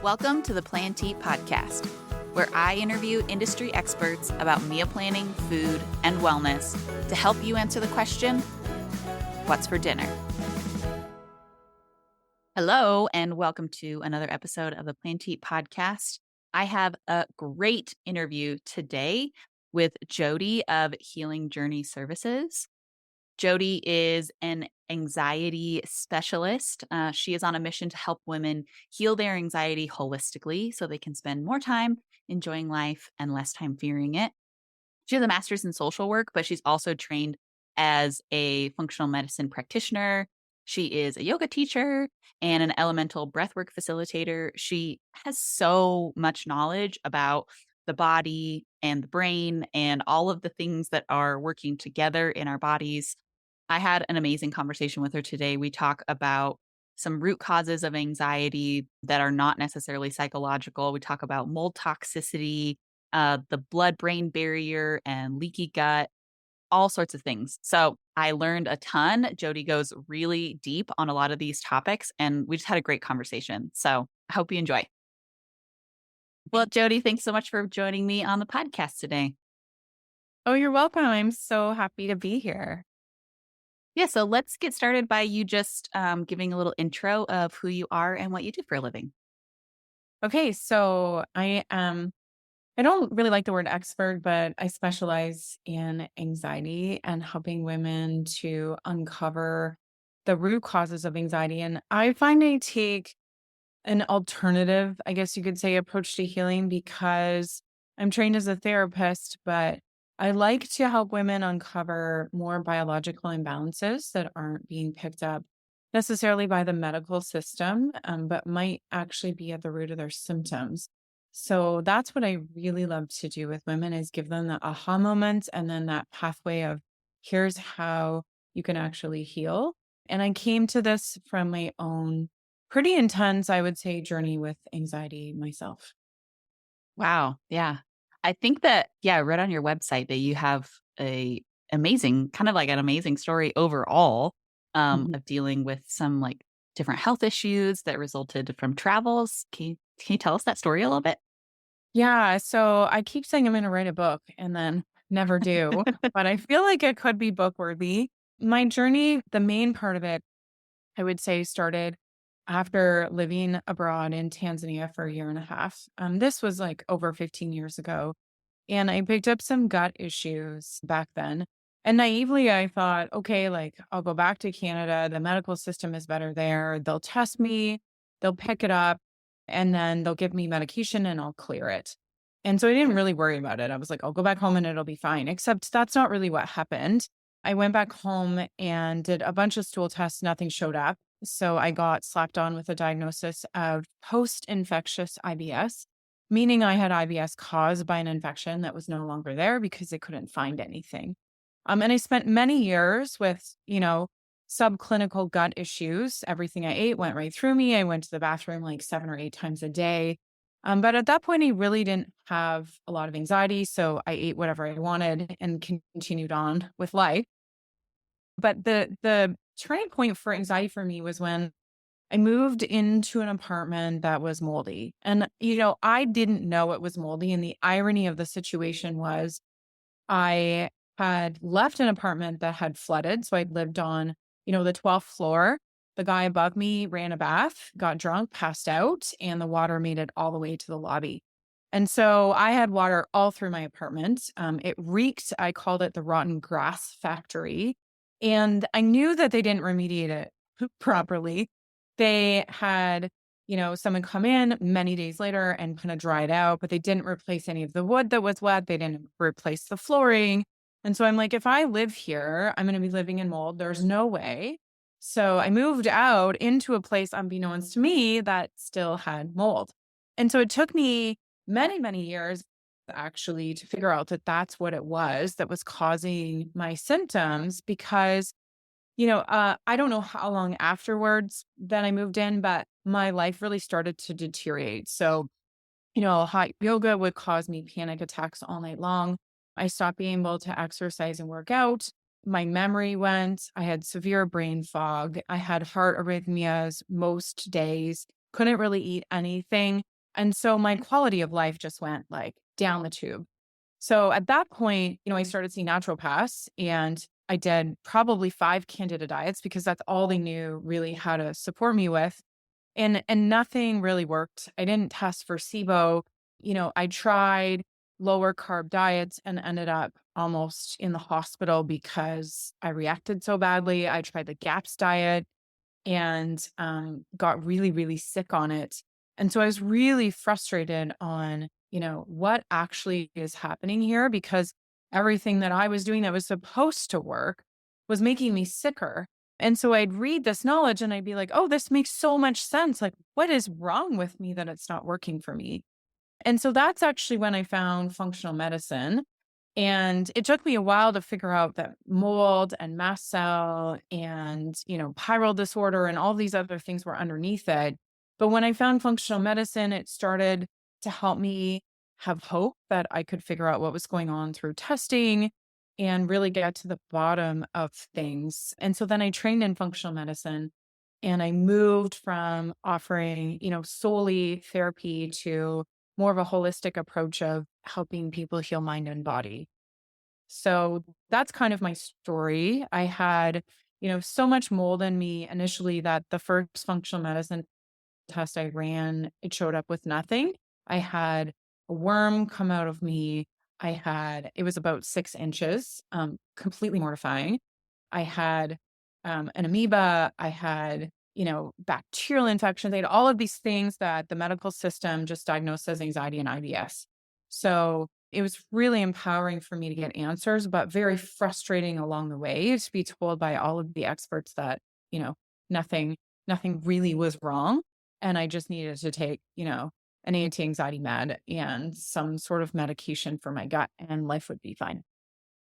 Welcome to the Plan T podcast, where I interview industry experts about meal planning, food, and wellness to help you answer the question, what's for dinner? Hello, and welcome to another episode of the Plan T podcast. I have a great interview today with Jodie of Healing Journey Services. Jodie is an anxiety specialist. She is on a mission to help women heal their anxiety holistically so they can spend more time enjoying life and less time fearing it. She has a master's in social work, but she's also trained as a functional medicine practitioner. She is a yoga teacher and an elemental breathwork facilitator. She has so much knowledge about the body and the brain and all of the things that are working together in our bodies. I had an amazing conversation with her today. We talk about some root causes of anxiety that are not necessarily psychological. We talk about mold toxicity, the blood-brain barrier and leaky gut, all sorts of things. So I learned a ton. Jodie goes really deep on a lot of these topics, and we just had a great conversation. So I hope you enjoy. Well, Jodie, thanks so much for joining me on the podcast today. Oh, you're welcome. I'm so happy to be here. Yeah, so let's get started by you just giving a little intro of who you are and what you do for a living. Okay, so I don't really like the word expert, but I specialize in anxiety and helping women to uncover the root causes of anxiety. And I find I take an alternative, I guess you could say, approach to healing because I'm trained as a therapist, but I like to help women uncover more biological imbalances that aren't being picked up necessarily by the medical system, but might actually be at the root of their symptoms. So that's what I really love to do with women is give them the aha moment and then that pathway of here's how you can actually heal. And I came to this from my own pretty intense, I would say, journey with anxiety myself. Wow. Yeah. I think that, I read on your website that you have a amazing, kind of like an amazing story overall Mhm. of dealing with some like different health issues that resulted from travels. Can you tell us that story a little bit? Yeah. So I keep saying I'm going to write a book and then never do, but I feel like it could be book worthy. My journey, the main part of it, I would say, started after living abroad in Tanzania for a year and a half. This was like over 15 years ago. And I picked up some gut issues back then. And naively, I thought, okay, like I'll go back to Canada. The medical system is better there. They'll test me, they'll pick it up, and then they'll give me medication and I'll clear it. And so I didn't really worry about it. I was like, I'll go back home and it'll be fine. Except that's not really what happened. I went back home and did a bunch of stool tests. Nothing showed up. So I got slapped on with a diagnosis of post infectious IBS, meaning I had IBS caused by an infection that was no longer there because they couldn't find anything. And I spent many years with, subclinical gut issues. Everything I ate went right through me. I went to the bathroom like 7 or 8 times a day. But at that point, I really didn't have a lot of anxiety. So I ate whatever I wanted and continued on with life. But the turning point for anxiety for me was when I moved into an apartment that was moldy. And, I didn't know it was moldy. And the irony of the situation was I had left an apartment that had flooded. So I'd lived on, the 12th floor. The guy above me ran a bath, got drunk, passed out, and the water made it all the way to the lobby. And so I had water all through my apartment. It reeked. I called it the rotten grass factory. And I knew that they didn't remediate it properly. They had, someone come in many days later and kind of dry it out, but they didn't replace any of the wood that was wet. They didn't replace the flooring. And so I'm like, if I live here, I'm going to be living in mold. There's no way. So I moved out into a place unbeknownst to me that still had mold. And so it took me many, many years actually to figure out that that's what it was that was causing my symptoms because I don't know how long afterwards that I moved in, but my life really started to deteriorate. So, hot yoga would cause me panic attacks all night long. I stopped being able to exercise and work out. My memory went. I had severe brain fog. I had heart arrhythmias most days. couldn't really eat anything. And so my quality of life just went like down the tube. So at that point, I started seeing naturopaths and I did probably 5 candida diets because that's all they knew really how to support me with. And nothing really worked. I didn't test for SIBO. I tried lower carb diets and ended up almost in the hospital because I reacted so badly. I tried the GAPS diet and got really, really sick on it. And so I was really frustrated on, what actually is happening here because everything that I was doing that was supposed to work was making me sicker. And so I'd read this knowledge and I'd be like, oh, this makes so much sense. Like, what is wrong with me that it's not working for me? And so that's actually when I found functional medicine. And it took me a while to figure out that mold and mast cell and, piral disorder and all these other things were underneath it. But when I found functional medicine, it started to help me have hope that I could figure out what was going on through testing and really get to the bottom of things. And so then I trained in functional medicine and I moved from offering, solely therapy to more of a holistic approach of helping people heal mind and body. So that's kind of my story. I had, so much mold in me initially that the first functional medicine test I ran, it showed up with nothing. I had a worm come out of me. It was about 6 inches, completely mortifying. I had an amoeba. I had, bacterial infections. I had all of these things that the medical system just diagnosed as anxiety and IBS. So it was really empowering for me to get answers, but very frustrating along the way to be told by all of the experts that, you know, nothing, nothing really was wrong. And I just needed to take, an anti-anxiety med and some sort of medication for my gut and life would be fine.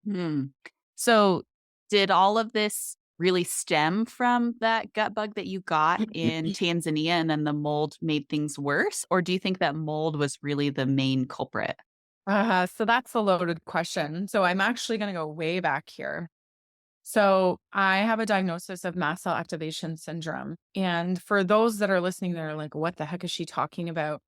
Hmm. So, did all of this really stem from that gut bug that you got in Tanzania and then the mold made things worse? Or do you think that mold was really the main culprit? So that's a loaded question. So I'm actually going to go way back here. So I have a diagnosis of mast cell activation syndrome. And for those that are listening, they're like, what the heck is she talking about?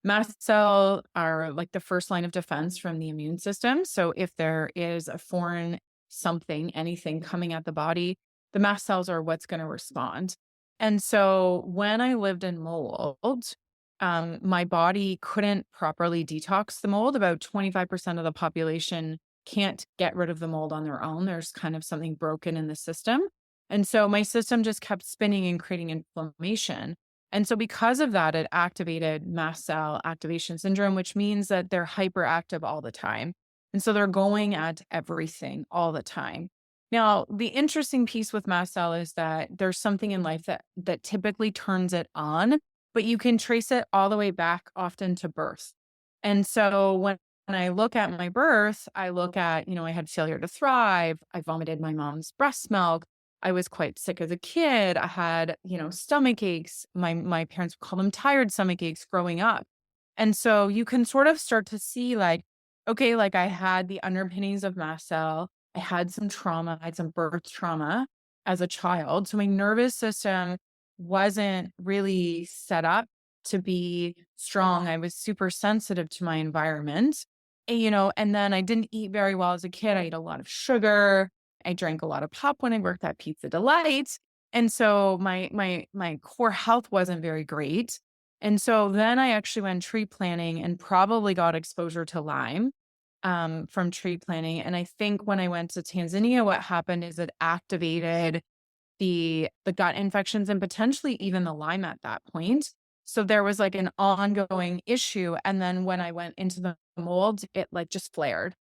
Mast cell are like the first line of defense from the immune system. So if there is a foreign something, anything coming at the body, the mast cells are what's going to respond. And so when I lived in mold, my body couldn't properly detox the mold. About 25% of the population can't get rid of the mold on their own. There's kind of something broken in the system. And so my system just kept spinning and creating inflammation. And so because of that, it activated mast cell activation syndrome, which means that they're hyperactive all the time. And so they're going at everything all the time. Now, the interesting piece with mast cell is that there's something in life that typically turns it on, but you can trace it all the way back often to birth. And so when I look at my birth, I look at, I had failure to thrive. I vomited my mom's breast milk. I was quite sick as a kid. I had, stomach aches. My parents would call them tired stomach aches growing up. And so you can sort of start to see like, okay, like I had the underpinnings of mast cell. I had some trauma. I had some birth trauma as a child. So my nervous system wasn't really set up to be strong. I was super sensitive to my environment. And then I didn't eat very well as a kid. I ate a lot of sugar. I drank a lot of pop when I worked at Pizza Delight. And so my core health wasn't very great. And so then I actually went tree planting and probably got exposure to Lyme from tree planting. And I think when I went to Tanzania, what happened is it activated the gut infections and potentially even the Lyme at that point. So there was like an ongoing issue. And then when I went into the mold, it like just flared.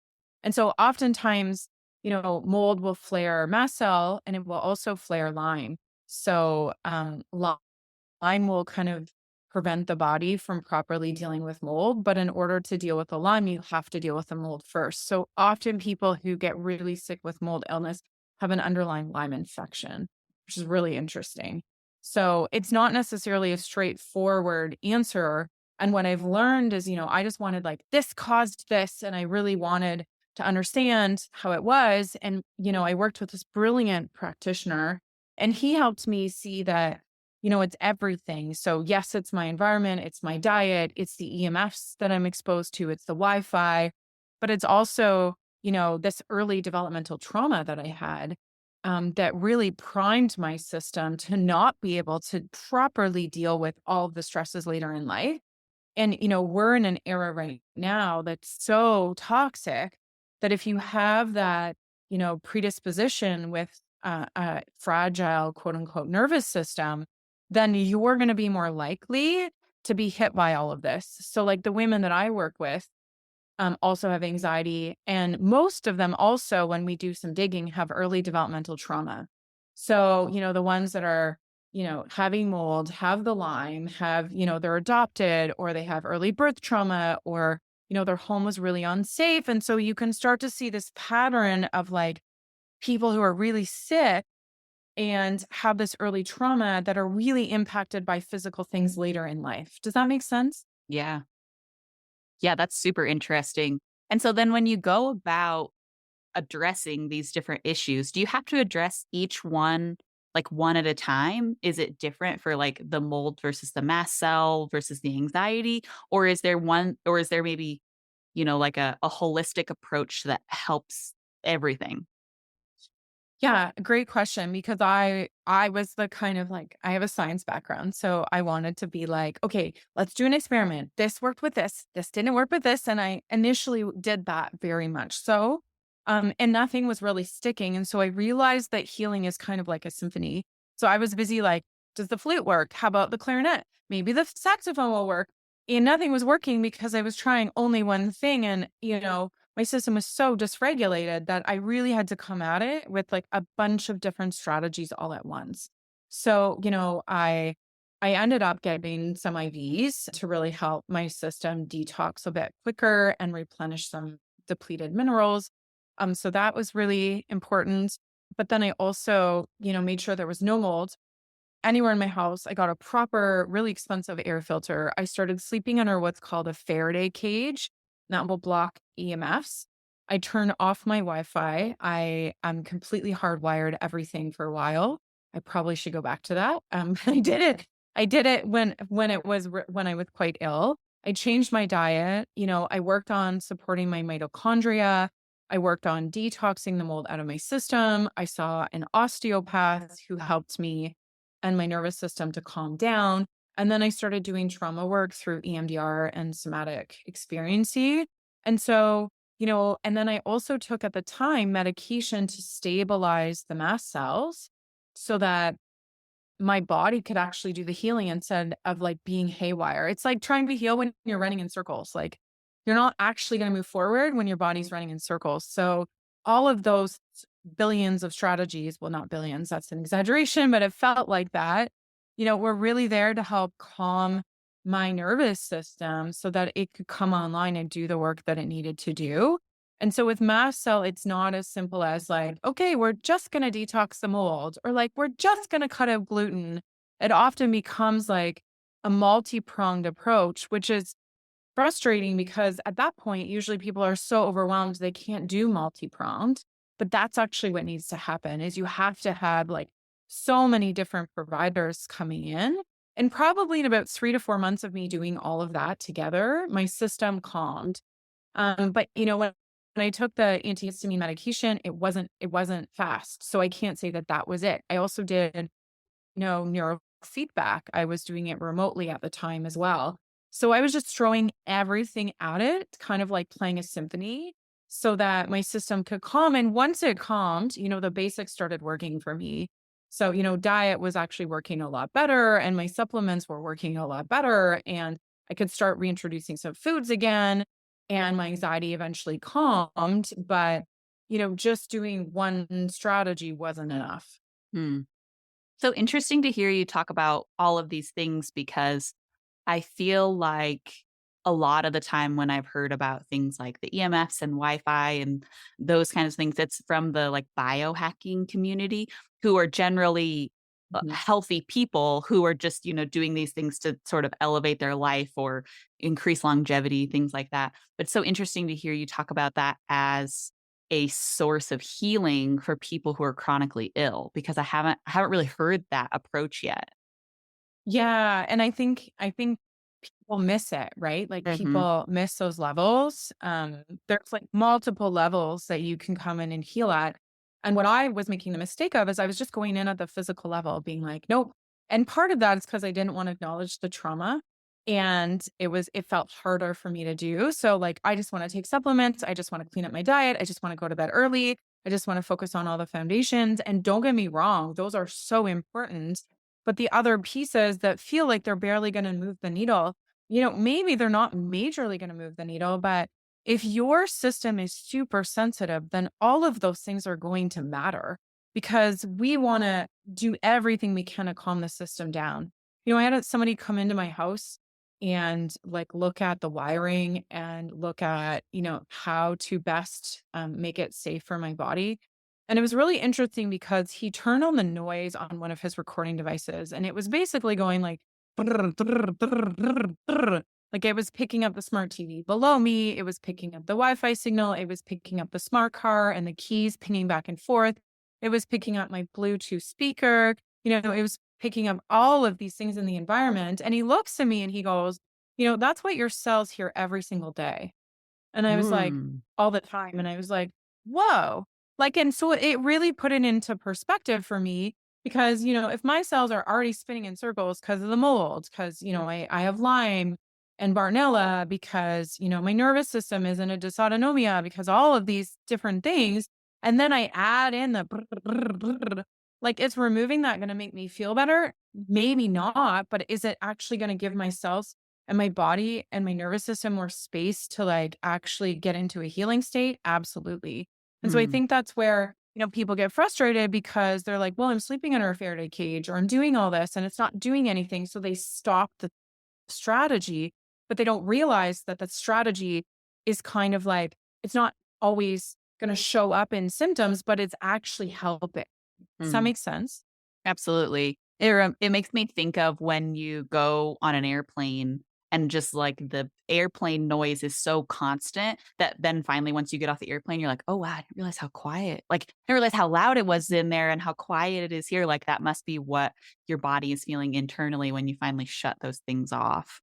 And so oftentimes, mold will flare mast cell and it will also flare Lyme. So Lyme will kind of prevent the body from properly dealing with mold. But in order to deal with the Lyme, you have to deal with the mold first. So often people who get really sick with mold illness have an underlying Lyme infection, which is really interesting. So it's not necessarily a straightforward answer. And what I've learned is, I just wanted like this caused this. And I really wanted to understand how it was. And, I worked with this brilliant practitioner and he helped me see that it's everything. So yes, it's my environment, it's my diet, it's the EMFs that I'm exposed to, it's the Wi-Fi, but it's also, this early developmental trauma that I had that really primed my system to not be able to properly deal with all of the stresses later in life. And, we're in an era right now that's so toxic that if you have that, predisposition with a fragile, quote unquote, nervous system, then you're going to be more likely to be hit by all of this. So, like the women that I work with, also have anxiety. And most of them also, when we do some digging, have early developmental trauma. So, the ones that are, having mold, have the Lyme, have, they're adopted, or they have early birth trauma, or, their home was really unsafe. And so you can start to see this pattern of like people who are really sick and have this early trauma that are really impacted by physical things later in life. Does that make sense? Yeah. Yeah, that's super interesting. And so then when you go about addressing these different issues, do you have to address each one like one at a time? Is it different for like the mold versus the mast cell versus the anxiety? Or is there maybe, like a holistic approach that helps everything? Yeah, great question because I was the kind of like I have a science background, so I wanted to be like, okay, let's do an experiment. This worked with this didn't work with this, and I initially did that very much so. And nothing was really sticking, and so I realized that healing is kind of like a symphony. So I was busy like, does the flute work? How about the clarinet? Maybe the saxophone will work. And nothing was working because I was trying only one thing, and my system was so dysregulated that I really had to come at it with like a bunch of different strategies all at once. So, I ended up getting some IVs to really help my system detox a bit quicker and replenish some depleted minerals. So that was really important. But then I also, made sure there was no mold anywhere in my house. I got a proper, really expensive air filter. I started sleeping under what's called a Faraday cage that will block EMFs. I turned off my Wi-Fi. I'm completely hardwired everything for a while. I probably should go back to that. I did it. I did it when I was quite ill. I changed my diet. I worked on supporting my mitochondria. I worked on detoxing the mold out of my system. I saw an osteopath who helped me and my nervous system to calm down. And then I started doing trauma work through EMDR and somatic experiencing. And so, and then I also took at the time medication to stabilize the mast cells so that my body could actually do the healing instead of like being haywire. It's like trying to heal when you're running in circles. Like you're not actually going to move forward when your body's running in circles. So all of those billions of strategies, well, not billions, that's an exaggeration, but it felt like that, were really there to help calm my nervous system so that it could come online and do the work that it needed to do. And so with mast cell, it's not as simple as like, okay, we're just going to detox the mold or like, we're just going to cut out gluten. It often becomes like a multi-pronged approach, which is frustrating because at that point, usually people are so overwhelmed they can't do multi-pronged. But that's actually what needs to happen is you have to have like so many different providers coming in. And probably in about 3 to 4 months of me doing all of that together, my system calmed. But when I took the antihistamine medication, it wasn't fast. So I can't say that that was it. I also did, neurofeedback. I was doing it remotely at the time as well. So I was just throwing everything at it, kind of like playing a symphony so that my system could calm. And once it calmed, the basics started working for me. So, diet was actually working a lot better and my supplements were working a lot better. And I could start reintroducing some foods again and my anxiety eventually calmed. But, just doing one strategy wasn't enough. Hmm. So interesting to hear you talk about all of these things because I feel like a lot of the time when I've heard about things like the EMFs and Wi-Fi and those kinds of things, it's from the like biohacking community who are generally Mhm. healthy people who are just, doing these things to sort of elevate their life or increase longevity, things like that. But it's so interesting to hear you talk about that as a source of healing for people who are chronically ill because I haven't really heard that approach yet. Yeah, and I think people miss it, right? Like, Mhm. people miss those levels. There's, like, multiple levels that you can come in and heal at, and what I was making the mistake of is I was just going in at the physical level being like, "Nope," and part of that is because I didn't wanna acknowledge the trauma, and it felt harder for me to do, so, like, I just wanna take supplements, I just wanna clean up my diet, I just wanna go to bed early, I just wanna focus on all the foundations, and don't get me wrong, those are so important, but the other pieces that feel like they're barely gonna move the needle, maybe they're not majorly gonna move the needle, but if your system is super sensitive, then all of those things are going to matter because we wanna do everything we can to calm the system down. I had somebody come into my house and, like, look at the wiring and look at, how to best, make it safe for my body, and it was really interesting because he turned on the noise on one of his recording devices, and it was basically going like like it was picking up the smart TV below me, it was picking up the Wi-Fi signal, it was picking up the smart car and the keys pinging back and forth. It was picking up my Bluetooth speaker, it was picking up all of these things in the environment. And he looks at me and he goes, that's what your cells hear every single day. And I was like, Mm. all the time. And I was like, whoa. Like, and so it really put it into perspective for me because, if my cells are already spinning in circles because of the mold, because, I have Lyme and Bartonella, because, my nervous system is in a dysautonomia, because all of these different things. And then I add in the like, it's removing that going to make me feel better? Maybe not, but is it actually going to give my cells and my body and my nervous system more space to, like, actually get into a healing state? Absolutely. And so I Mm. think that's where, people get frustrated because they're like, well, I'm sleeping under a Faraday cage or I'm doing all this and it's not doing anything. So they stop the strategy, but they don't realize that that strategy is kind of like, it's not always going to show up in symptoms, but it's actually helping. Does that Mm. make sense? Absolutely. It makes me think of when you go on an airplane and just, like, the airplane noise is so constant that then finally once you get off the airplane, you're like, "Oh, wow, I didn't realize how quiet," like, I didn't realize how loud it was in there and how quiet it is here, like, that must be what your body is feeling internally when you finally shut those things off.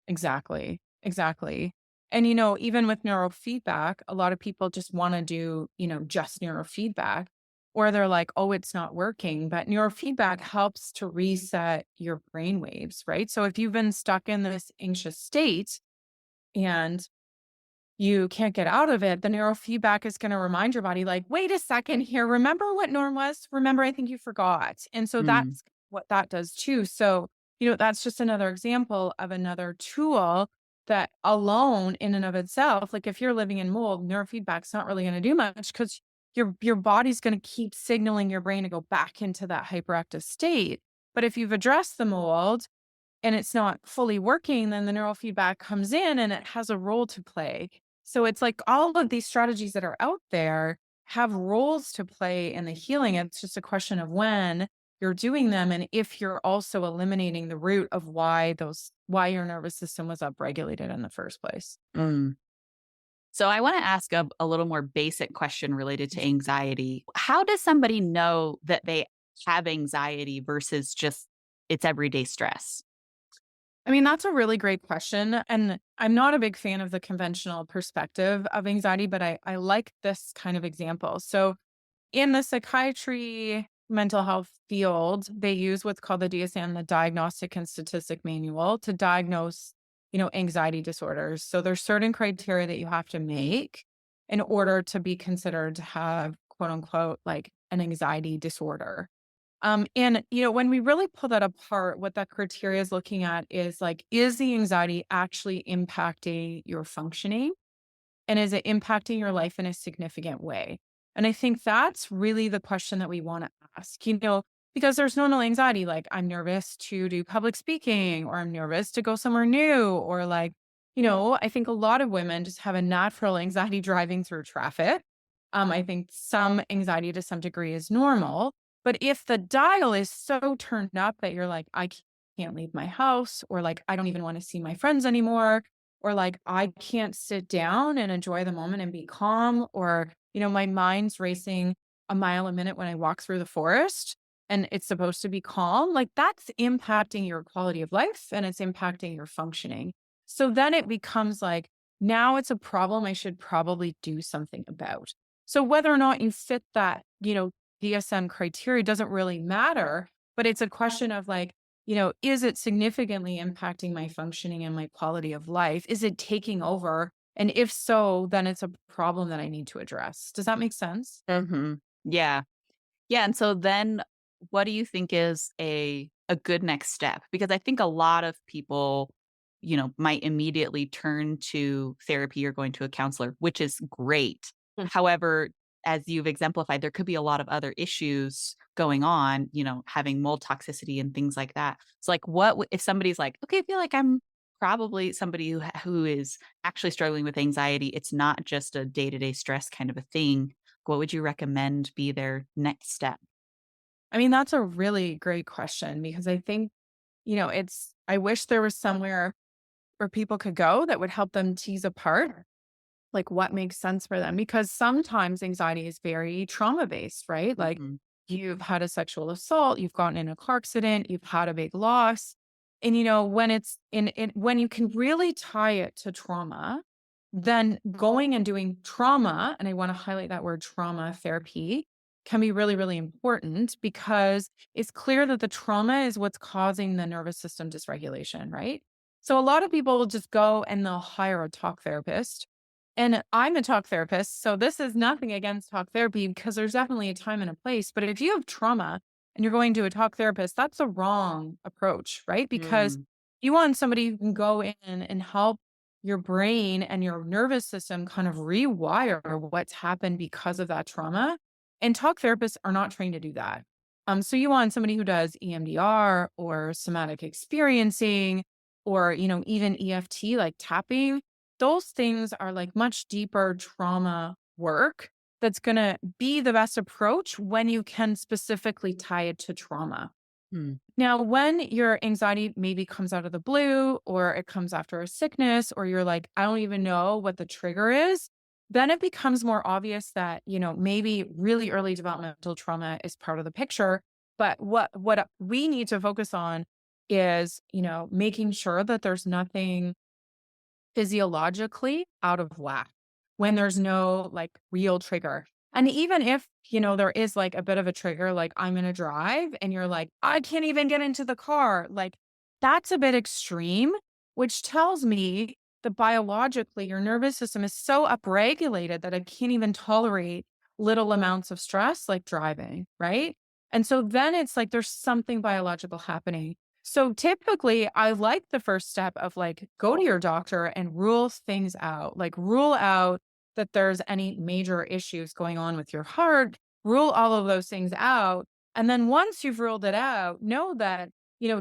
Exactly. Exactly. And, even with neurofeedback, a lot of people just want to do, just neurofeedback, or they're like, oh, it's not working. But neurofeedback helps to reset your brain waves, right? So if you've been stuck in this anxious state and you can't get out of it, the neurofeedback is going to remind your body, like, wait a second here. Remember what norm was? Remember, I think you forgot. And so Mm. that's what that does too. So, that's just another example of another tool that alone in and of itself, like if you're living in mold, neurofeedback's not really going to do much because your body's going to keep signaling your brain to go back into that hyperactive state. But if you've addressed the mold, and it's not fully working, then the neurofeedback comes in and it has a role to play. So it's like all of these strategies that are out there have roles to play in the healing. It's just a question of when you're doing them and if you're also eliminating the root of why your nervous system was upregulated in the first place. Mm. So I wanna ask a little more basic question related to anxiety. How does somebody know that they have anxiety versus just it's everyday stress? I mean, that's a really great question. And I'm not a big fan of the conventional perspective of anxiety, but I like this kind of example. So in the psychiatry mental health field, they use what's called the DSM, the Diagnostic and Statistic Manual, to diagnose, anxiety disorders. So there's certain criteria that you have to make in order to be considered to have quote unquote like an anxiety disorder. And when we really pull that apart, what that criteria is looking at is like, is the anxiety actually impacting your functioning? And is it impacting your life in a significant way? And I think that's really the question that we want to ask, because there's normal anxiety, like I'm nervous to do public speaking, or I'm nervous to go somewhere new, or like, I think a lot of women just have a natural anxiety driving through traffic. I think some anxiety to some degree is normal. But if the dial is so turned up that you're like, I can't leave my house, or like, I don't even want to see my friends anymore, or like I can't sit down and enjoy the moment and be calm, or my mind's racing a mile a minute when I walk through the forest, and it's supposed to be calm, like that's impacting your quality of life and it's impacting your functioning. So then it becomes like, now it's a problem I should probably do something about. So whether or not you fit that, DSM criteria doesn't really matter, but it's a question of like, is it significantly impacting my functioning and my quality of life? Is it taking over? And if so, then it's a problem that I need to address. Does that make sense? Mhm. Yeah. Yeah, and so then what do you think is a good next step? Because I think a lot of people, might immediately turn to therapy or going to a counselor, which is great. Mm. However, as you've exemplified, there could be a lot of other issues going on, having mold toxicity and things like that. So like if somebody's like, "Okay, I feel like I'm probably somebody who is actually struggling with anxiety. It's not just a day-to-day stress kind of a thing." What would you recommend be their next step? I mean, that's a really great question because I think, I wish there was somewhere where people could go that would help them tease apart like what makes sense for them because sometimes anxiety is very trauma based, right? Like Mhm. you've had a sexual assault, you've gotten in a car accident, you've had a big loss. And when it's when you can really tie it to trauma, then going and doing trauma, and I want to highlight that word trauma therapy, can be really, really important because it's clear that the trauma is what's causing the nervous system dysregulation, right? So a lot of people will just go and they'll hire a talk therapist. And I'm a talk therapist, so this is nothing against talk therapy because there's definitely a time and a place. But if you have trauma and you're going to a talk therapist, that's a wrong approach, right? Because Mm, you want somebody who can go in and help your brain and your nervous system kind of rewire what's happened because of that trauma. And talk therapists are not trained to do that. So you want somebody who does EMDR or somatic experiencing or, even EFT, like tapping. Those things are like much deeper trauma work that's going to be the best approach when you can specifically tie it to trauma. mm, Now, when your anxiety maybe comes out of the blue or it comes after a sickness, or you're like, I don't even know what the trigger is, then it becomes more obvious that, maybe really early developmental trauma is part of the picture. But what we need to focus on is, making sure that there's nothing physiologically out of whack when there's no like real trigger. And even if, there is like a bit of a trigger, like I'm going to drive and you're like, I can't even get into the car. Like that's a bit extreme, which tells me that biologically your nervous system is so upregulated that it can't even tolerate little amounts of stress like driving. Right. And so then it's like there's something biological happening. So typically, I like the first step of like go to your doctor and rule things out, like rule out that there's any major issues going on with your heart, rule all of those things out. And then once you've ruled it out, know that,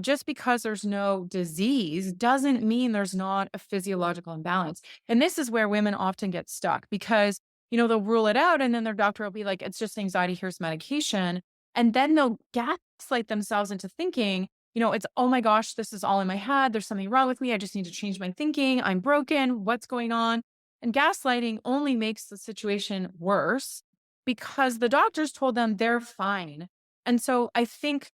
just because there's no disease doesn't mean there's not a physiological imbalance. And this is where women often get stuck because, they'll rule it out and then their doctor will be like, it's just anxiety, here's medication. And then they'll gaslight themselves into thinking, it's, oh my gosh, this is all in my head. There's something wrong with me. I just need to change my thinking. I'm broken. What's going on? And gaslighting only makes the situation worse because the doctors told them they're fine. And so I think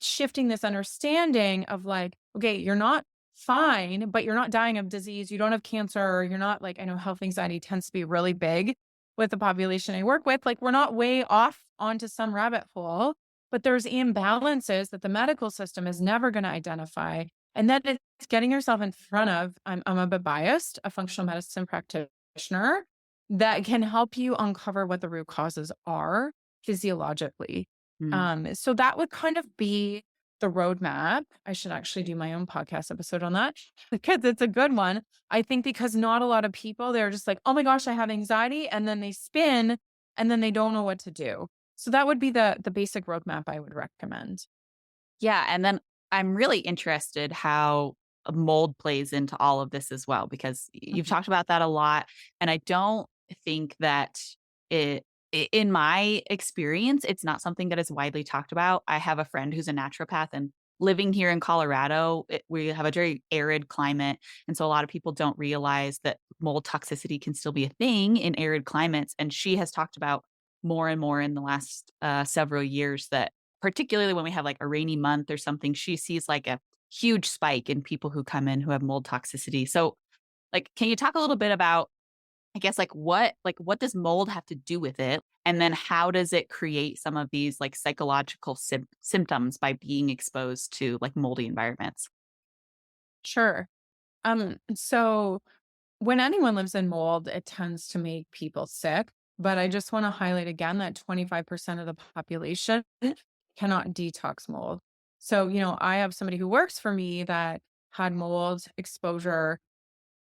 shifting this understanding of like, okay, you're not fine, but you're not dying of disease. You don't have cancer. You're not like, I know health anxiety tends to be really big with the population I work with. Like, we're not way off onto some rabbit hole, but there's imbalances that the medical system is never going to identify. And that it's getting yourself in front of, I'm a bit biased, a functional medicine practitioner that can help you uncover what the root causes are physiologically. mm. So that would kind of be the roadmap. I should actually do my own podcast episode on that because it's a good one. I think because not a lot of people, they're just like, oh my gosh, I have anxiety. And then they spin and then they don't know what to do. So that would be the basic roadmap I would recommend. Yeah, and then I'm really interested how mold plays into all of this as well, because you've Mhm. talked about that a lot, and I don't think that in my experience, it's not something that is widely talked about. I have a friend who's a naturopath, and living here in Colorado, we have a very arid climate, and so a lot of people don't realize that mold toxicity can still be a thing in arid climates, and she has talked about more and more in the last several years that particularly when we have like a rainy month or something, she sees like a huge spike in people who come in who have mold toxicity. So, like, can you talk a little bit about, I guess, like what does mold have to do with it? And then how does it create some of these like psychological symptoms by being exposed to like moldy environments? Sure. So when anyone lives in mold, it tends to make people sick. But I just want to highlight again that 25% of the population cannot detox mold. So, I have somebody who works for me that had mold exposure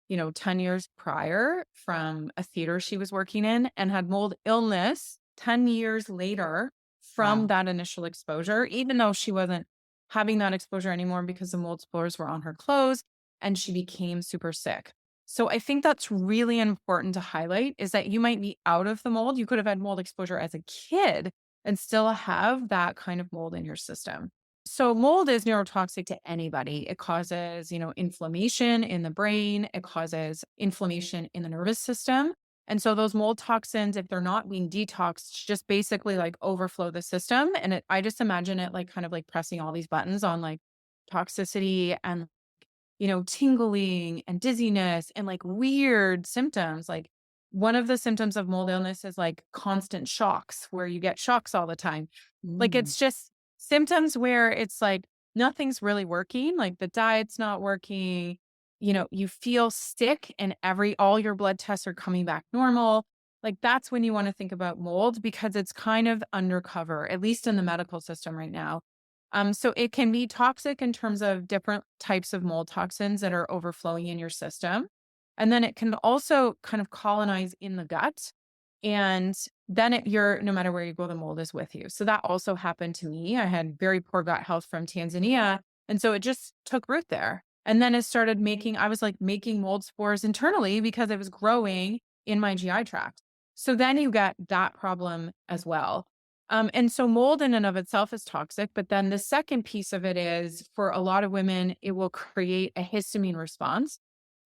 10 years prior from a theater she was working in and had mold illness 10 years later from Wow. that initial exposure, even though she wasn't having that exposure anymore because the mold spores were on her clothes and she became super sick. So I think that's really important to highlight is that you might be out of the mold. You could have had mold exposure as a kid and still have that kind of mold in your system. So mold is neurotoxic to anybody. It causes, inflammation in the brain. It causes inflammation in the nervous system. And so those mold toxins, if they're not being detoxed, just basically like overflow the system. And I just imagine it like kind of like pressing all these buttons on like toxicity and tingling and dizziness and like weird symptoms. Like one of the symptoms of mold illness is like constant shocks, where you get shocks all the time. Like Mm. it's just symptoms where it's like nothing's really working, like the diet's not working, you feel sick and all your blood tests are coming back normal. Like that's when you want to think about mold because it's kind of undercover, at least in the medical system right now. So it can be toxic in terms of different types of mold toxins that are overflowing in your system. And then it can also kind of colonize in the gut. And then no matter where you go, the mold is with you. So that also happened to me. I had very poor gut health from Tanzania. And so it just took root there. And then it started I was like making mold spores internally because it was growing in my GI tract. So then you get that problem as well. And so mold in and of itself is toxic. But then the second piece of it is for a lot of women, it will create a histamine response.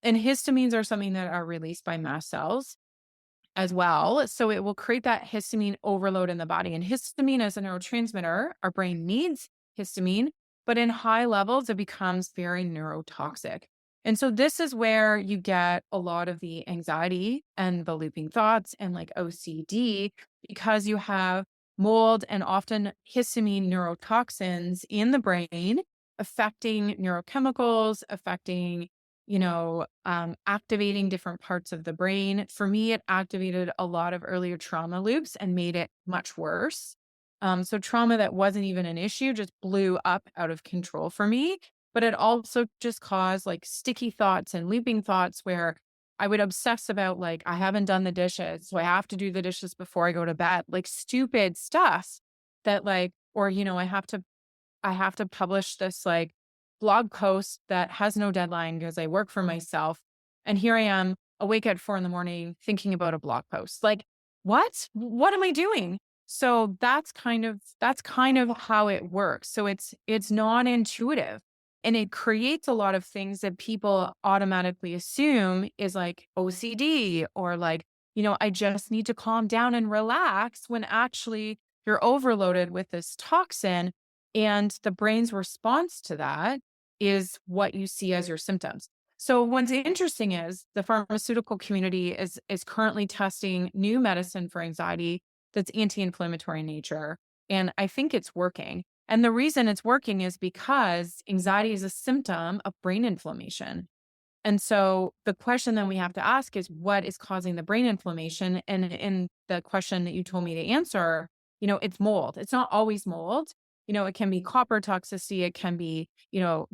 And histamines are something that are released by mast cells as well. So it will create that histamine overload in the body. And histamine is a neurotransmitter. Our brain needs histamine, but in high levels, it becomes very neurotoxic. And so this is where you get a lot of the anxiety and the looping thoughts and like OCD because you have mold and often histamine neurotoxins in the brain affecting neurochemicals, affecting activating different parts of the brain. For me, it activated a lot of earlier trauma loops and made it much worse. So trauma that wasn't even an issue just blew up out of control for me. But it also just caused like sticky thoughts and looping thoughts where I would obsess about like, I haven't done the dishes. So I have to do the dishes before I go to bed, like stupid stuff that like, or, I have to publish this like blog post that has no deadline because I work for myself. And here I am awake at 4 in the morning thinking about a blog post. Like, what? What am I doing? So that's kind of how it works. So it's non-intuitive. And it creates a lot of things that people automatically assume is like OCD or like, I just need to calm down and relax when actually you're overloaded with this toxin and the brain's response to that is what you see as your symptoms. So what's interesting is the pharmaceutical community is currently testing new medicine for anxiety that's anti-inflammatory in nature. And I think it's working. And the reason it's working is because anxiety is a symptom of brain inflammation. And so the question then we have to ask is what is causing the brain inflammation? And in the question that you told me to answer, it's mold. It's not always mold. It can be copper toxicity. It can be,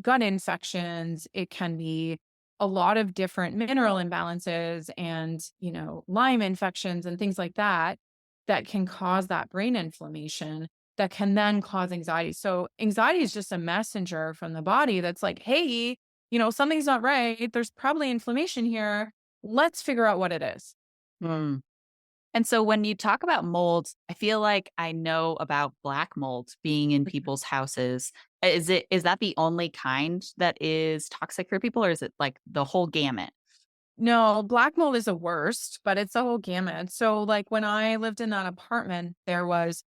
gut infections. It can be a lot of different mineral imbalances and, Lyme infections and things like that that can cause that brain inflammation that can then cause anxiety. So anxiety is just a messenger from the body that's like, hey, something's not right. There's probably inflammation here. Let's figure out what it is. Mm. And so when you talk about molds, I feel like I know about black mold being in people's houses. Is that the only kind that is toxic for people, or is it like the whole gamut? No, black mold is the worst, but it's a whole gamut. So, like when I lived in that apartment, there was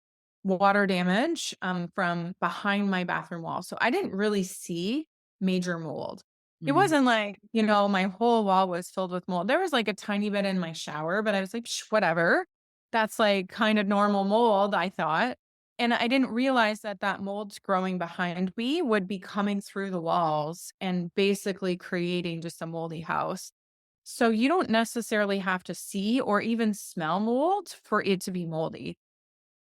water damage from behind my bathroom wall. So I didn't really see major mold. It Mm. wasn't like, my whole wall was filled with mold. There was like a tiny bit in my shower, but I was like, "Psh, whatever. That's like kind of normal mold," I thought. And I didn't realize that that mold's growing behind me would be coming through the walls and basically creating just a moldy house. So you don't necessarily have to see or even smell mold for it to be moldy.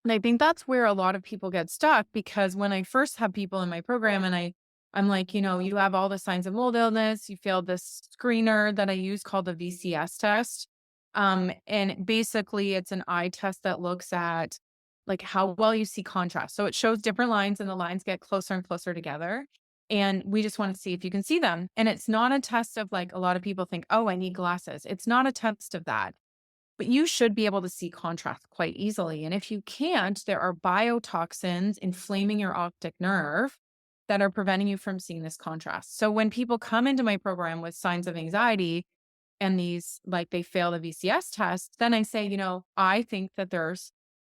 And I think that's where a lot of people get stuck because when I first have people in my program and I'm like, you have all the signs of mold illness, you failed this screener that I use called the VCS test. And basically it's an eye test that looks at like how well you see contrast. So it shows different lines and the lines get closer and closer together. And we just want to see if you can see them. And it's not a test of like a lot of people think, oh, I need glasses. It's not a test of that, but you should be able to see contrast quite easily. And if you can't, there are biotoxins inflaming your optic nerve that are preventing you from seeing this contrast. So when people come into my program with signs of anxiety and these, like they fail the VCS test, then I say, I think that there's,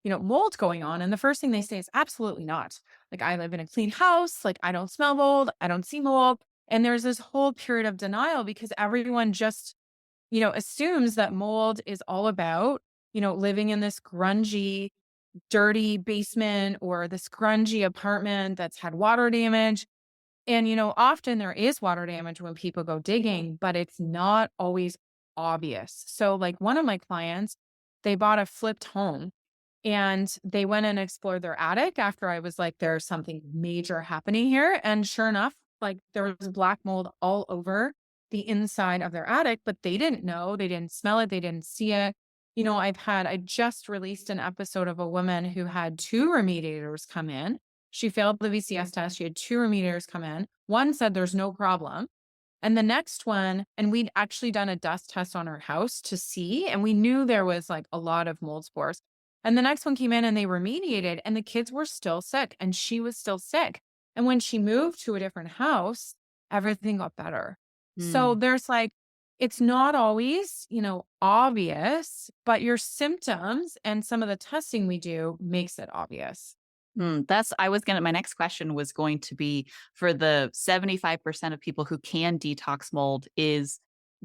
mold going on. And the first thing they say is absolutely not. Like I live in a clean house. Like I don't smell mold. I don't see mold. And there's this whole period of denial because everyone just assumes that mold is all about, living in this grungy, dirty basement or this grungy apartment that's had water damage. And, often there is water damage when people go digging, but it's not always obvious. So, like one of my clients, they bought a flipped home and they went and explored their attic after I was like, there's something major happening here. And sure enough, like there was black mold all over the inside of their attic, but they didn't know, they didn't smell it, they didn't see it. I just released an episode of a woman who had two remediators come in. She failed the VCS test. She had two remediators come in. One said there's no problem. And the next one, and we'd actually done a dust test on her house to see, and we knew there was like a lot of mold spores. And the next one came in and they remediated, and the kids were still sick, and she was still sick. And when she moved to a different house, everything got better. So Mm. there's like, it's not always, obvious, but your symptoms and some of the testing we do makes it obvious. My next question was going to be for the 75% of people who can detox mold is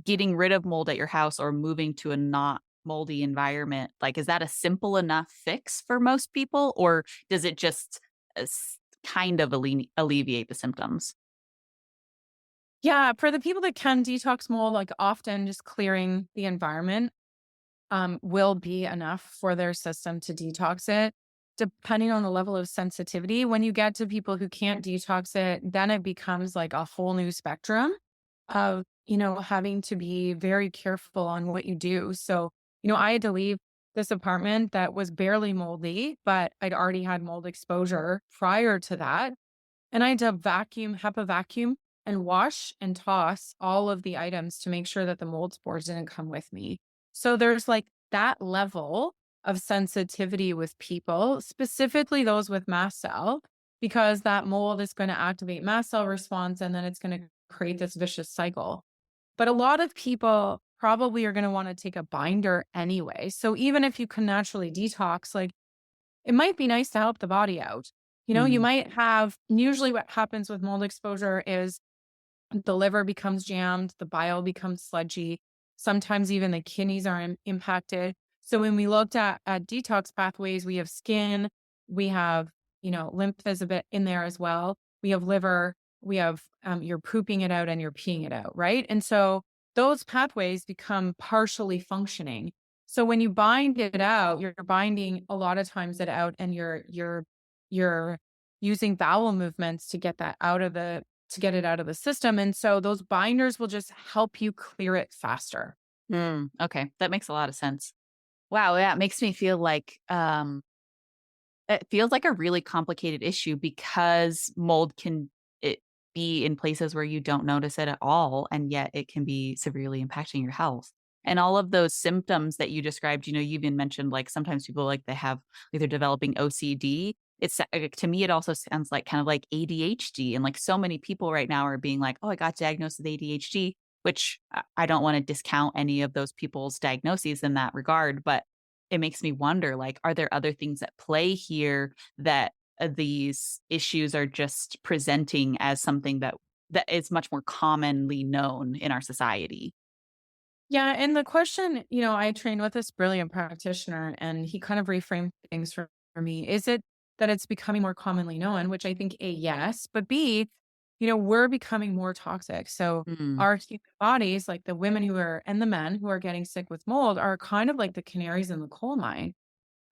getting rid of mold at your house or moving to a not moldy environment. Like, is that a simple enough fix for most people, or does it just kind of alleviate the symptoms? Yeah, for the people that can detox mold, like often just clearing the environment will be enough for their system to detox it, depending on the level of sensitivity. When you get to people who can't detox it, then it becomes like a whole new spectrum of, having to be very careful on what you do. So, I had to leave this apartment that was barely moldy, but I'd already had mold exposure prior to that. And I had to HEPA vacuum and wash and toss all of the items to make sure that the mold spores didn't come with me. So there's like that level of sensitivity with people, specifically those with mast cell, because that mold is going to activate mast cell response and then it's going to create this vicious cycle. But a lot of people probably are going to want to take a binder anyway. So even if you can naturally detox, like it might be nice to help the body out. You Mm. might have, usually what happens with mold exposure is the liver becomes jammed, the bile becomes sludgy. Sometimes even the kidneys are impacted. So when we looked at detox pathways, we have skin, we have, lymph is a bit in there as well. We have liver, we have, you're pooping it out and you're peeing it out, right? And so those pathways become partially functioning. So when you bind it out, you're binding a lot of times it out and you're using bowel movements to get that out of to get it out of the system. And so those binders will just help you clear it faster. Okay, that makes a lot of sense. Wow, yeah, it makes me feel like it feels like a really complicated issue because mold can it be in places where you don't notice it at all, and yet it can be severely impacting your health. And all of those symptoms that you described, you even mentioned like sometimes people like they have like they're developing OCD. To me, it also sounds like kind of like ADHD, and like so many people right now are being like, "Oh, I got diagnosed with ADHD," which I don't want to discount any of those people's diagnoses in that regard, but it makes me wonder, like, are there other things at play here that these issues are just presenting as something that is much more commonly known in our society? Yeah, and the question, I trained with this brilliant practitioner and he kind of reframed things for me. Is it that it's becoming more commonly known, which I think A, yes, but B, we're becoming more toxic. So Mm, our human bodies, like the women who are and the men who are getting sick with mold are kind of like the canaries in the coal mine.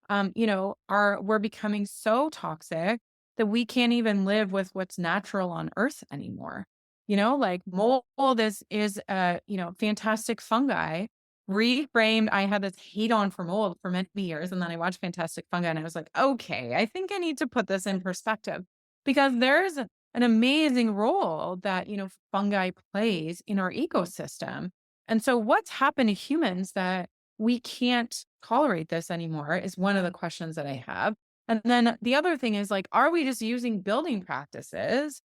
We're becoming so toxic that we can't even live with what's natural on earth anymore. Like mold is a, fantastic fungi. Reframed, I had this hate on for mold for many years. And then I watched Fantastic Fungi and I was like, okay, I think I need to put this in perspective because there's an amazing role that, fungi plays in our ecosystem. And so what's happened to humans that we can't tolerate this anymore is one of the questions that I have. And then the other thing is like, are we just using building practices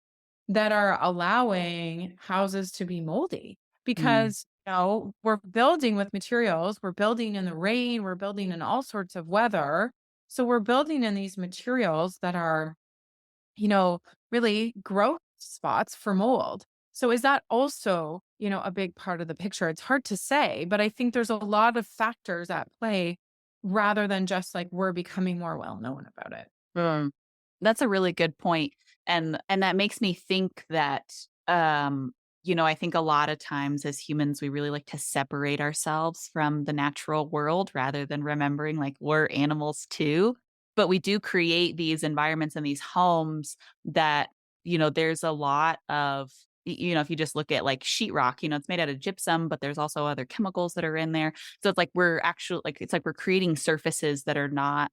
that are allowing houses to be moldy? mm, Because, we're building with materials, we're building in the rain, we're building in all sorts of weather. So we're building in these materials that are really growth spots for mold. So is that also, a big part of the picture? It's hard to say, but I think there's a lot of factors at play rather than just like we're becoming more well known about it. mm. That's a really good point, and that makes me think that, I think a lot of times as humans, we really like to separate ourselves from the natural world rather than remembering, like, we're animals too, but we do create these environments and these homes that, there's a lot of if you just look at, like, sheetrock, it's made out of gypsum, but there's also other chemicals that are in there, so it's like it's like we're creating surfaces that are not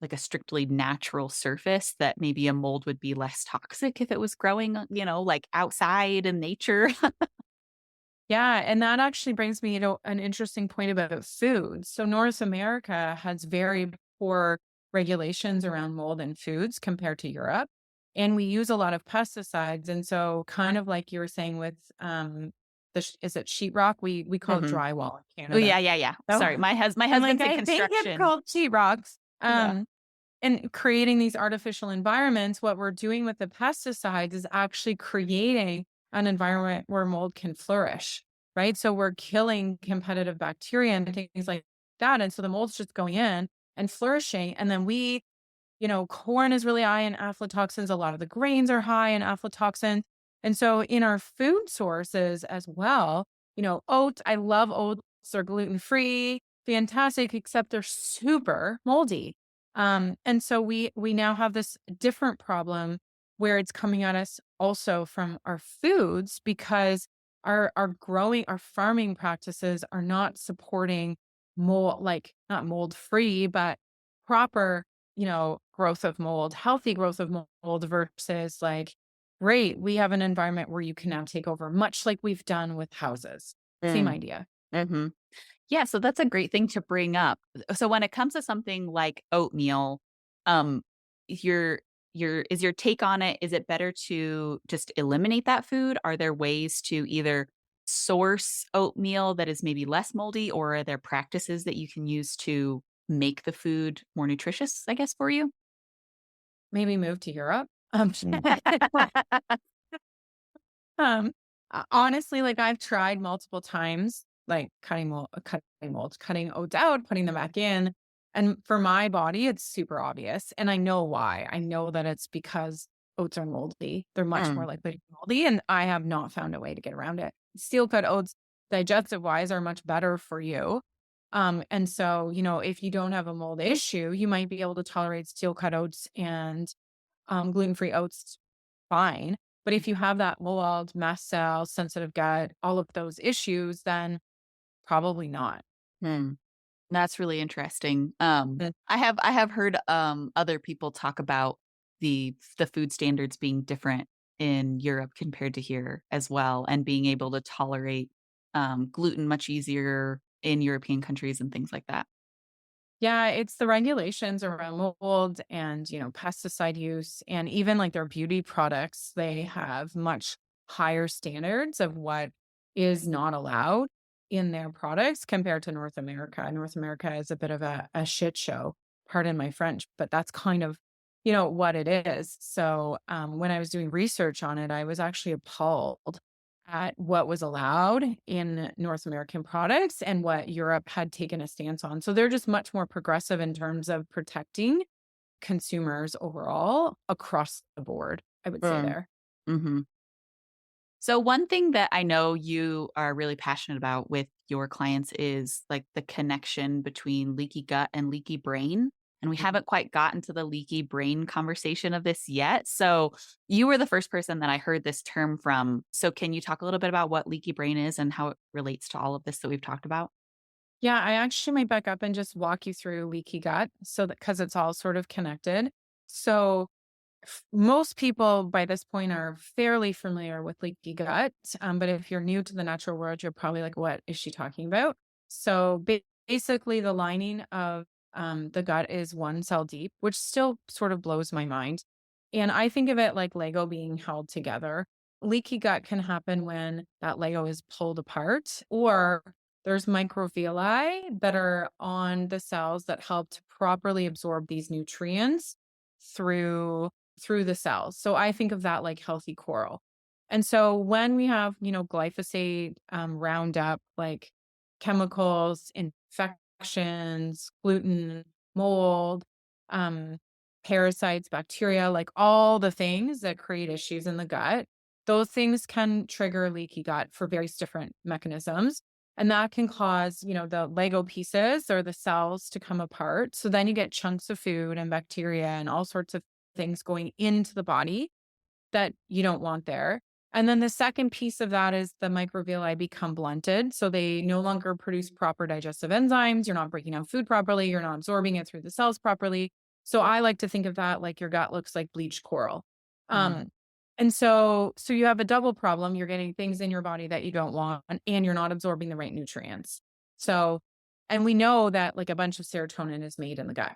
like a strictly natural surface that maybe a mold would be less toxic if it was growing, like outside in nature. Yeah, and that actually brings me to an interesting point about food. So North America has very poor regulations around mold in foods compared to Europe. And we use a lot of pesticides. And so kind of like you were saying with is it sheetrock? We call it Mhm. drywall in Oh, Canada. yeah, yeah, yeah. So Sorry, my and like husband's in I think it's construction. called sheetrocks. Yeah. And creating these artificial environments, what we're doing with the pesticides is actually creating an environment where mold can flourish, right? So we're killing competitive bacteria and things like that. And so the mold's just going in and flourishing. And then corn is really high in aflatoxins. A lot of the grains are high in aflatoxins. And so in our food sources as well, oats, I love oats. They're gluten free, fantastic, except they're super moldy. And so we now have this different problem where it's coming at us also from our foods because our farming practices are not supporting mold, like not mold free, but proper growth of mold, healthy growth of mold versus like, great, we have an environment where you can now take over, much like we've done with houses. Same Mm, idea. mhm. Yeah, so that's a great thing to bring up. So when it comes to something like oatmeal, um, your take on it, is it better to just eliminate that food? Are there ways to either source oatmeal that is maybe less moldy, or are there practices that you can use to make the food more nutritious, I guess, for you? Maybe move to Europe. Mm. Um, honestly, like I've tried multiple times, like cutting oats out, putting them back in. And for my body, it's super obvious. And I know why. I know that it's because oats are moldy. They're much more Mm, likely to be moldy. And I have not found a way to get around it. Steel cut oats, digestive wise, are much better for you. And so, if you don't have a mold issue, you might be able to tolerate steel cut oats and gluten-free oats, fine. But if you have that mold, mast cell, sensitive gut, all of those issues, then probably not. mm. That's really interesting. Mm. I have heard, other people talk about the food standards being different in Europe compared to here as well, and being able to tolerate, gluten much easier in European countries and things like that. Yeah, it's the regulations around mold and, pesticide use and even like their beauty products, they have much higher standards of what is not allowed. in their products compared to North America. North America is a bit of a shit show, pardon my French, but that's kind of, what it is. So when I was doing research on it, I was actually appalled at what was allowed in North American products and what Europe had taken a stance on. So they're just much more progressive in terms of protecting consumers overall across the board, I would say Mm. there. Mhm. So one thing that I know you are really passionate about with your clients is like the connection between leaky gut and leaky brain. And we Mhm. haven't quite gotten to the leaky brain conversation of this yet. So you were the first person that I heard this term from. So can you talk a little bit about what leaky brain is and how it relates to all of this that we've talked about? Yeah, I actually might back up and just walk you through leaky gut so that because it's all sort of connected. So most people by this point are fairly familiar with leaky gut. But if you're new to the natural world, you're probably like, what is she talking about? So basically, the lining of the gut is one cell deep, which still sort of blows my mind. And I think of it like Lego being held together. Leaky gut can happen when that Lego is pulled apart, or there's microvilli that are on the cells that help to properly absorb these nutrients through the cells. So I think of that like healthy coral. And so when we have, glyphosate, Roundup, like chemicals, infections, gluten, mold, um, parasites, bacteria, like all the things that create issues in the gut, those things can trigger leaky gut for various different mechanisms. And that can cause, the Lego pieces or the cells to come apart. So then you get chunks of food and bacteria and all sorts of things going into the body that you don't want there. And then the second piece of that is the microvilli become blunted. So they no longer produce proper digestive enzymes. You're not breaking down food properly. You're not absorbing it through the cells properly. So I like to think of that like your gut looks like bleached coral. Mm. Um, and so you have a double problem. You're getting things in your body that you don't want, and you're not absorbing the right nutrients. So, and we know that like a bunch of serotonin is made in the gut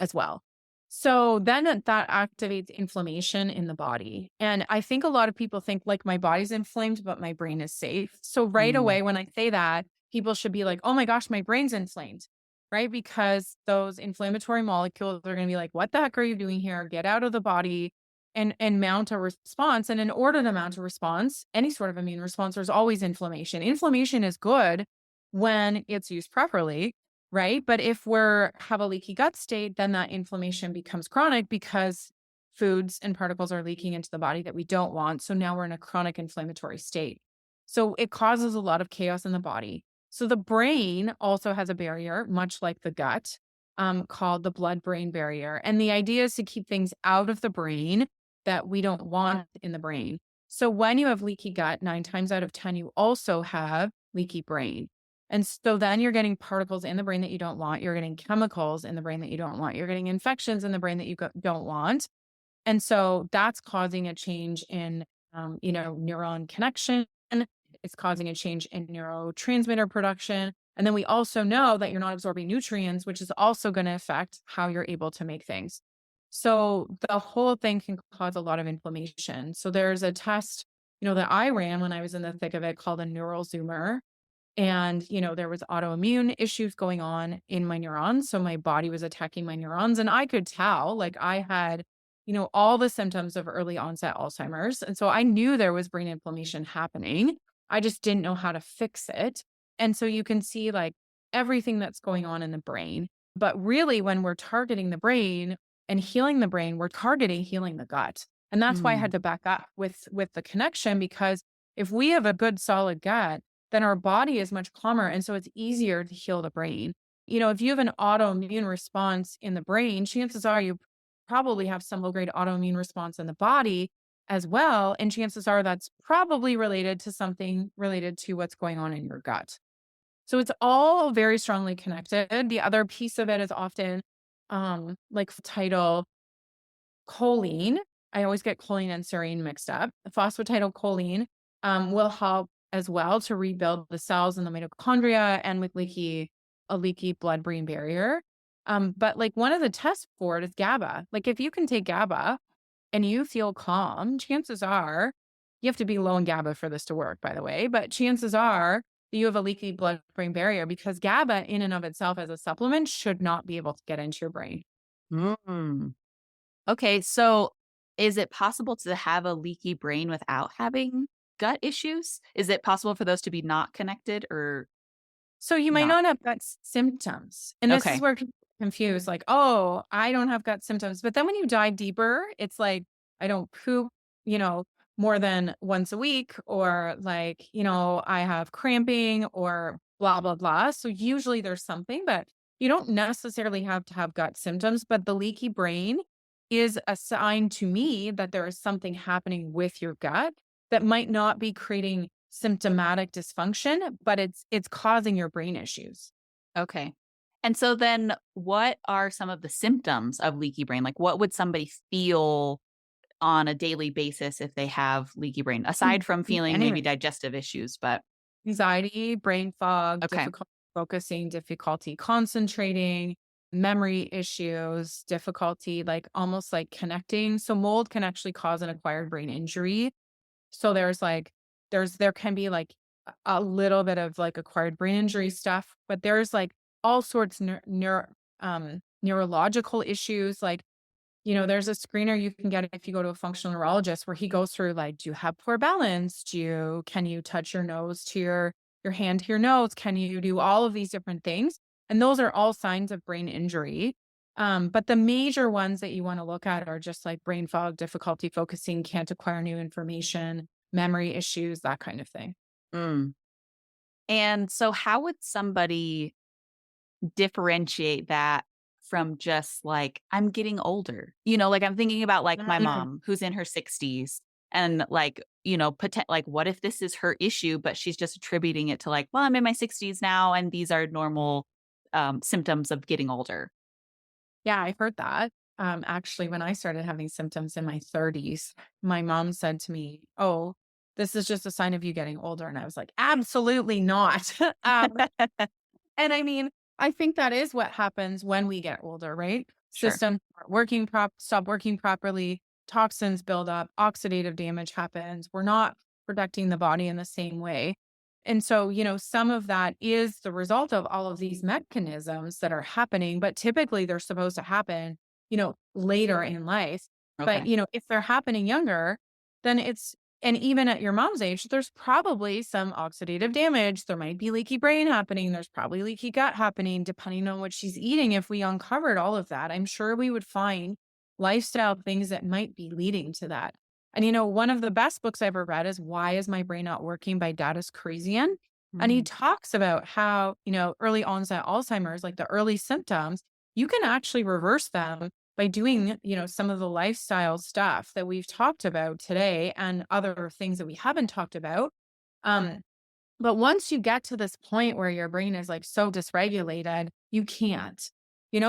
as well. So then that activates inflammation in the body. And I think a lot of people think like my body's inflamed, but my brain is safe. So right Mm. away, when I say that, people should be like, oh my gosh, my brain's inflamed, right? Because those inflammatory molecules are going to be like, what the heck are you doing here? Get out of the body and mount a response. And in order to mount a response, any sort of immune response, there's always inflammation. Inflammation is good when it's used properly, right? But if we're have a leaky gut state, then that inflammation becomes chronic because foods and particles are leaking into the body that we don't want. So now we're in a chronic inflammatory state. So it causes a lot of chaos in the body. So the brain also has a barrier, much like the gut, called the blood-brain barrier. And the idea is to keep things out of the brain that we don't want in the brain. So when you have leaky gut, 9 times out of 10, you also have leaky brain. And so then you're getting particles in the brain that you don't want. You're getting chemicals in the brain that you don't want. You're getting infections in the brain that you don't want. And so that's causing a change in, neuron connection. It's causing a change in neurotransmitter production. And then we also know that you're not absorbing nutrients, which is also going to affect how you're able to make things. So the whole thing can cause a lot of inflammation. So there's a test, that I ran when I was in the thick of it called a neural zoomer. And, there was autoimmune issues going on in my neurons. So my body was attacking my neurons. And I could tell, like, I had, all the symptoms of early onset Alzheimer's. And so I knew there was brain inflammation happening. I just didn't know how to fix it. And so you can see, like, everything that's going on in the brain. But really, when we're targeting the brain and healing the brain, we're targeting healing the gut. And that's why I Mm. had to back up with the connection, because if we have a good solid gut, then our body is much calmer. And so it's easier to heal the brain. If you have an autoimmune response in the brain, chances are you probably have some low grade autoimmune response in the body as well. And chances are that's probably related to something related to what's going on in your gut. So it's all very strongly connected. The other piece of it is often like title choline. I always get choline and serine mixed up. Phosphatidylcholine will help as well to rebuild the cells in the mitochondria and with a leaky blood-brain barrier. But like one of the tests for it is GABA. Like if you can take GABA and you feel calm, chances are you have to be low in GABA for this to work, by the way, but chances are that you have a leaky blood-brain barrier because GABA in and of itself as a supplement should not be able to get into your brain. Mm. Okay, so is it possible to have a leaky brain without having gut issues? Is it possible for those to be not connected or So you might not? not have gut symptoms. And this is Okay. where people get confused, like, oh, I don't have gut symptoms. But then when you dive deeper, it's like, I don't poop, you know, more than once a week, or like, I have cramping or blah, blah, blah. So usually there's something, but you don't necessarily have to have gut symptoms. But the leaky brain is a sign to me that there is something happening with your gut that might not be creating symptomatic dysfunction, but it's causing your brain issues. Okay. And so then what are some of the symptoms of leaky brain? Like what would somebody feel on a daily basis if they have leaky brain, aside from feeling maybe Anyway, digestive issues, but anxiety, brain fog, okay. difficulty focusing, difficulty concentrating, memory issues, difficulty like almost like connecting. So mold can actually cause an acquired brain injury. So there can be like a little bit of like acquired brain injury stuff, but there's like all sorts neurological issues. Like, there's a screener you can get if you go to a functional neurologist where he goes through like, do you have poor balance? Can you touch your nose to your hand to your nose? Can you do all of these different things? And those are all signs of brain injury. But the major ones that you want to look at are just like brain fog, difficulty focusing, can't acquire new information, memory issues, that kind of thing. Mm. And so how would somebody differentiate that from just like, I'm getting older? Like I'm thinking about like my Mm. mom who's in her 60s and like, like what if this is her issue, but she's just attributing it to like, well, I'm in my 60s now and these are normal symptoms of getting older. Yeah, I've heard that. Actually, when I started having symptoms in my 30s, my mom said to me, "Oh, this is just a sign of you getting older." And I was like, "Absolutely not." And I mean, I think that is what happens when we get older, right? Sure. Systems aren't stop working properly, toxins build up, oxidative damage happens. We're not protecting the body in the same way. And so, some of that is the result of all of these mechanisms that are happening, but typically they're supposed to happen, later in life. But, Okay. if they're happening younger, then and even at your mom's age, there's probably some oxidative damage. There might be leaky brain happening. There's probably leaky gut happening, depending on what she's eating. If we uncovered all of that, I'm sure we would find lifestyle things that might be leading to that. And, one of the best books I ever read is Why Is My Brain Not Working by Dadis Kharrazian. And he Mm. talks about how, early onset Alzheimer's, like the early symptoms, you can actually reverse them by doing, some of the lifestyle stuff that we've talked about today and other things that we haven't talked about. Um, but once you get to this point where your brain is like so dysregulated, you can't.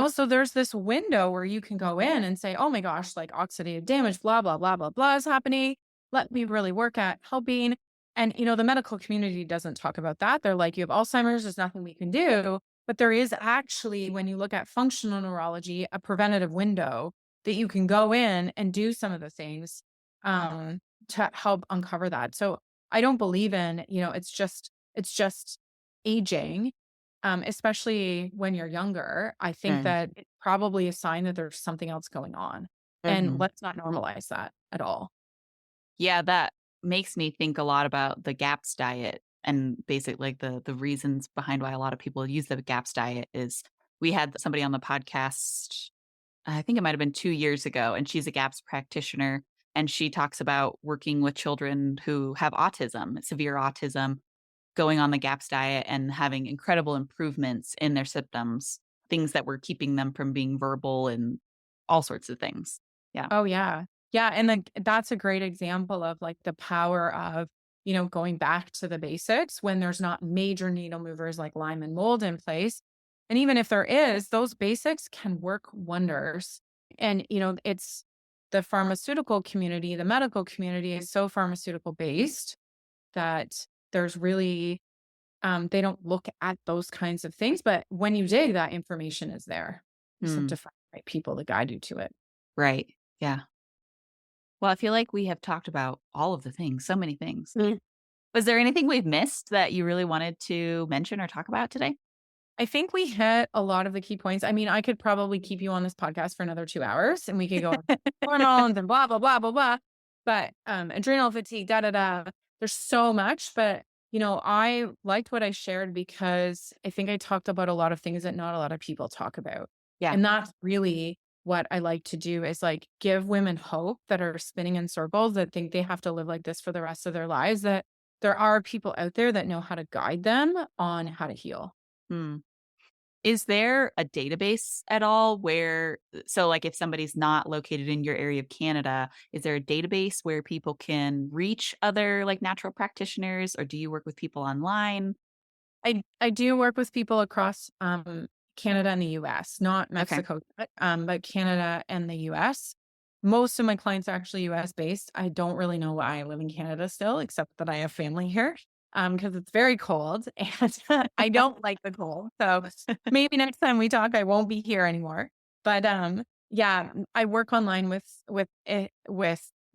So there's this window where you can go in and say, oh my gosh, like oxidative damage, blah, blah, blah, blah, blah is happening. Let me really work at helping. And, the medical community doesn't talk about that. They're like, you have Alzheimer's, there's nothing we can do. But there is actually, when you look at functional neurology, a preventative window that you can go in and do some of the things um, to help uncover that. So I don't believe in, it's just aging, especially when you're younger. I think Mm. that it's probably a sign that there's something else going on. And Mhm. let's not normalize that at all. Yeah, that makes me think a lot about the GAPS diet and basically like the reasons behind why a lot of people use the GAPS diet is we had somebody on the podcast, I think it might have been 2 years ago, and she's a GAPS practitioner, and she talks about working with children who have autism, severe autism, going on the GAPS diet and having incredible improvements in their symptoms, things that were keeping them from being verbal and all sorts of things. Yeah. Oh, yeah. Yeah, and then that's a great example of, like, the power of, going back to the basics when there's not major needle movers like Lyme and mold in place. And even if there is, those basics can work wonders. And, it's the pharmaceutical community, the medical community is so pharmaceutical based that there's really they don't look at those kinds of things, but when you dig, that information is there. You just have to Mm, find the right people to guide you to it. right. Yeah. Well, I feel like we have talked about all of the things, so many things. Was there anything we've missed that you really wanted to mention or talk about today? I think we hit a lot of the key points. I mean, I could probably keep you on this podcast for another 2 hours, and we could go on hormones and blah, blah, blah, blah, blah. But, adrenal fatigue, da, da, da. There's so much, but, I liked what I shared because I think I talked about a lot of things that not a lot of people talk about. Yeah. And that's really what I like to do is, like, give women hope that are spinning in circles, that think they have to live like this for the rest of their lives, that there are people out there that know how to guide them on how to heal. Hmm. Is there a database at all where so, like, if somebody's not located in your area of Canada, is there a database where people can reach other, like, natural practitioners, or do you work with people online? I do work with people across, Canada and the US, not Okay. Mexico, but Canada and the US. Most of my clients are actually US based. I don't really know why I live in Canada still, except that I have family here, because it's very cold and I don't like the cold. So maybe next time we talk, I won't be here anymore. But, yeah, I work online with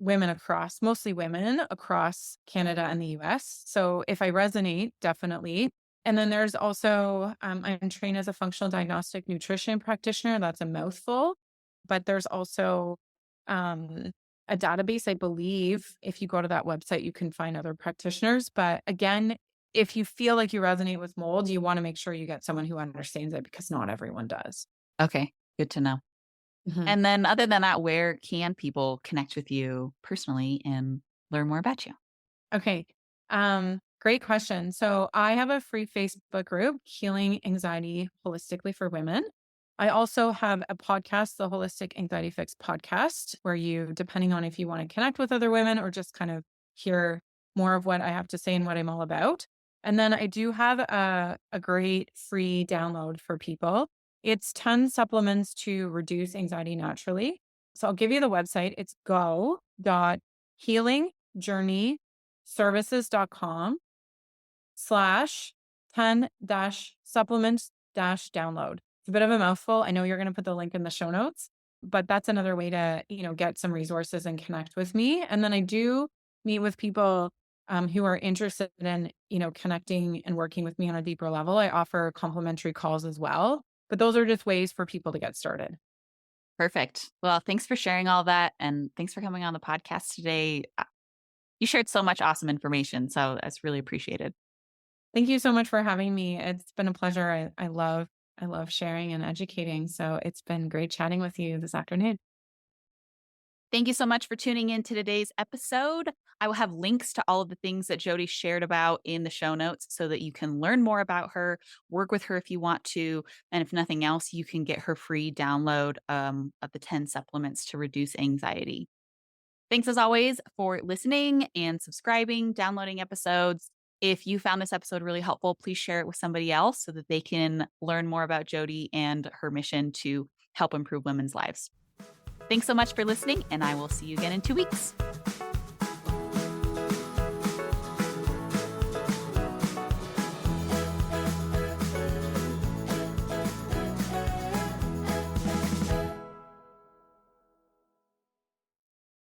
women across mostly women across Canada and the US. So if I resonate, definitely. And then there's also, I'm trained as a functional diagnostic nutrition practitioner. That's a mouthful, but there's also um, a database. I believe if you go to that website, you can find other practitioners. But again, if you feel like you resonate with mold, you want to make sure you get someone who understands it because not everyone does. Okay, good to know. Mhm. And then other than that, where can people connect with you personally and learn more about you? Okay. Great question. So I have a free Facebook group, Healing Anxiety Holistically for Women. I also have a podcast, the Holistic Anxiety Fix podcast, where you, depending on if you want to connect with other women or just kind of hear more of what I have to say and what I'm all about. And then I do have a great free download for people. It's 10 supplements to reduce anxiety naturally. So I'll give you the website. It's go.healingjourneyservices.com slash 10 dash supplements dash download. It's a bit of a mouthful. I know you're going to put the link in the show notes, but that's another way to, get some resources and connect with me. And then I do meet with people who are interested in, connecting and working with me on a deeper level. I offer complimentary calls as well, but those are just ways for people to get started. Perfect. Well, thanks for sharing all that, and thanks for coming on the podcast today. You shared so much awesome information, so that's really appreciated. Thank you so much for having me. It's been a pleasure. I love sharing and educating. So it's been great chatting with you this afternoon. Thank you so much for tuning in to today's episode. I will have links to all of the things that Jody shared about in the show notes so that you can learn more about her, work with her if you want to, and if nothing else, you can get her free download of the 10 supplements to reduce anxiety. Thanks as always for listening and subscribing, downloading episodes. If you found this episode really helpful, please share it with somebody else so that they can learn more about Jody and her mission to help improve women's lives. Thanks so much for listening, and I will see you again in 2 weeks.